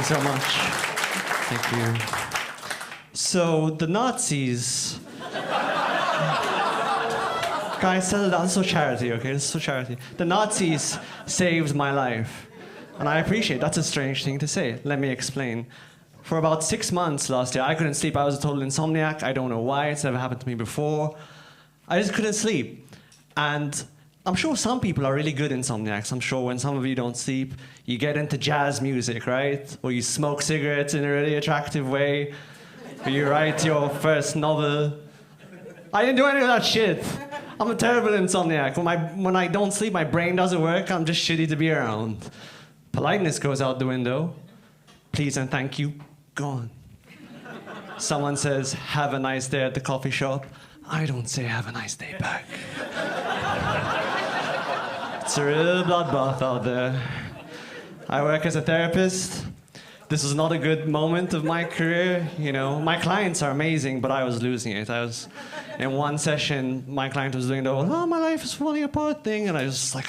you so much. Thank you. So, the Nazis... Guys, settle down. This is for charity, okay? This is for charity. The Nazis saved my life. And I appreciate that's a strange thing to say. Let me explain. For about 6 months last year, I couldn't sleep. I was a total insomniac. I don't know why. It's never happened to me before. I just couldn't sleep. And I'm sure some people are really good insomniacs. I'm sure when some of you don't sleep, you get into jazz music, right? Or you smoke cigarettes in a really attractive way. Or you write your first novel. I didn't do any of that shit. I'm a terrible insomniac. When I don't sleep, my brain doesn't work. I'm just shitty to be around. Politeness goes out the window. Please and thank you, gone. Someone says, have a nice day at the coffee shop. I don't say have a nice day back. It's a real bloodbath out there. I work as a therapist. This was not a good moment of my career, you know. My clients are amazing, but I was losing it. In one session, my client was doing the whole, oh, my life is falling apart thing, and I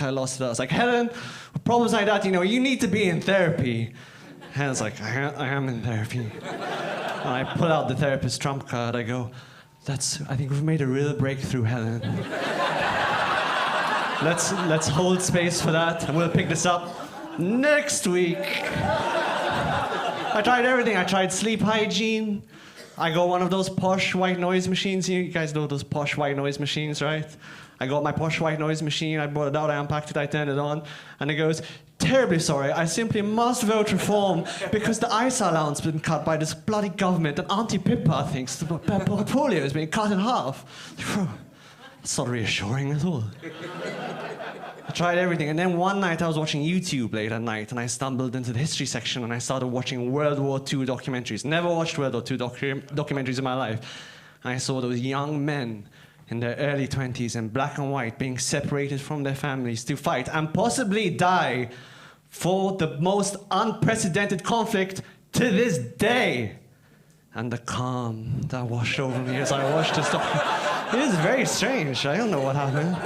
lost it. I was like, Helen, with problems like that, you need to be in therapy. Helen's like, I am in therapy. And I pull out the therapist trump card. I go, I think we've made a real breakthrough, Helen. Let's hold space for that, and we'll pick this up next week. I tried everything. I tried sleep hygiene. I got one of those posh white noise machines. You guys know those posh white noise machines, right? I got my posh white noise machine. I brought it out. I unpacked it. I turned it on. And it goes, terribly sorry. I simply must vote reform because the ISA allowance has been cut by this bloody government. And Auntie Pippa thinks the portfolio is being cut in half. That's not reassuring at all. I tried everything, and then one night I was watching YouTube late at night, and I stumbled into the history section, and I started watching World War II documentaries. Never watched World War II documentaries in my life. And I saw those young men in their early 20s in black and white being separated from their families to fight and possibly die for the most unprecedented conflict to this day. And the calm that washed over me as I watched this documentary. It is very strange. I don't know what happened.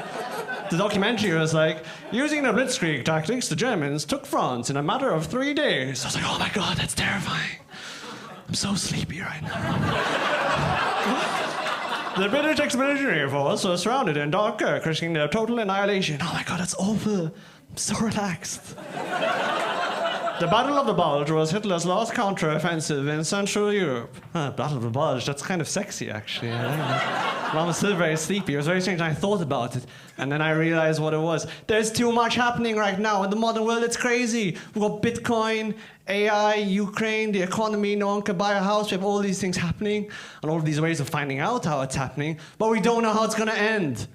The documentary was like, using the blitzkrieg tactics, the Germans took France in a matter of 3 days. I was like, oh my God, that's terrifying. I'm so sleepy right now. The British expeditionary force was surrounded in Dunkirk, risking their total annihilation. Oh my God, that's awful. I'm so relaxed. The Battle of the Bulge was Hitler's last counter-offensive in Central Europe. Battle of the Bulge, that's kind of sexy, actually. Well, I'm still very sleepy. It was very strange. I thought about it, and then I realized what it was. There's too much happening right now in the modern world. It's crazy. We've got Bitcoin, AI, Ukraine, the economy. No one can buy a house. We have all these things happening, and all of these ways of finding out how it's happening, but we don't know how it's going to end.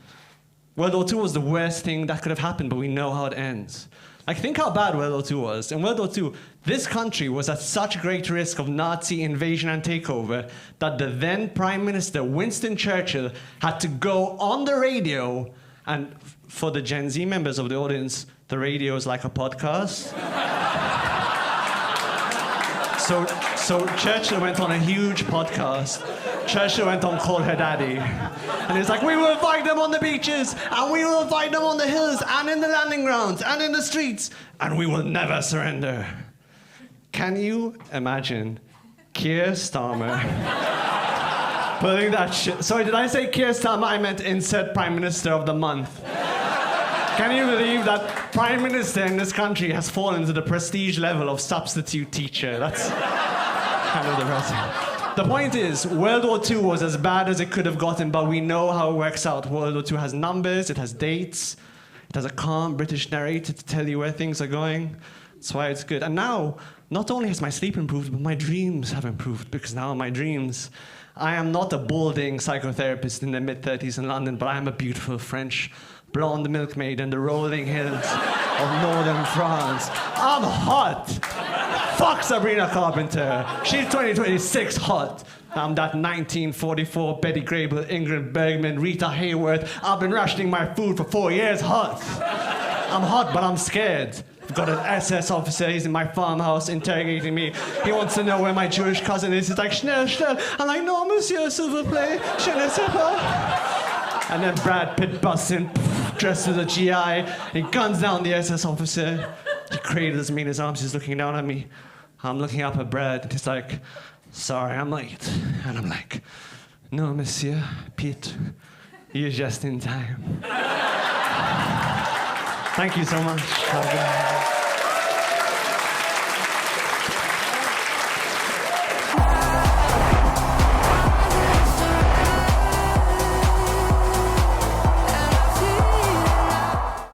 World War II was the worst thing that could have happened, but we know how it ends. Like, think how bad World War II was. In World War II, this country was at such great risk of Nazi invasion and takeover that the then Prime Minister, Winston Churchill, had to go on the radio, and for the Gen Z members of the audience, the radio is like a podcast. So Churchill went on a huge podcast. Churchill went on Call Her Daddy. And he's like, we will fight them on the beaches, and we will fight them on the hills, and in the landing grounds, and in the streets, and we will never surrender. Can you imagine Keir Starmer putting that shit... Sorry, did I say Keir Starmer? I meant insert Prime Minister of the Month. Can you believe that Prime Minister in this country has fallen to the prestige level of substitute teacher? That's kind of depressing. The point is, World War II was as bad as it could have gotten, but we know how it works out. World War II has numbers, it has dates, it has a calm British narrator to tell you where things are going. That's why it's good. And now, not only has my sleep improved, but my dreams have improved, because now in my dreams, I am not a balding psychotherapist in the mid-30s in London, but I am a beautiful French blonde milkmaid in the rolling hills of northern France. I'm hot! Fuck Sabrina Carpenter. She's 2026 hot. I'm that 1944 Betty Grable, Ingrid Bergman, Rita Hayworth. I've been rationing my food for 4 years hot. I'm hot, but I'm scared. I've got an SS officer, he's in my farmhouse interrogating me. He wants to know where my Jewish cousin is. He's like, schnell, schnell. I'm like, no, monsieur, s'il vous plaît, je ne sais pas. And then Brad Pitt busts in, dressed as a GI. He guns down the SS officer. He cradles me in his arms, he's looking down at me. I'm looking up at bread, and he's like, sorry, I'm late. And I'm like, no, monsieur, Pete, you're just in time. Thank you so much.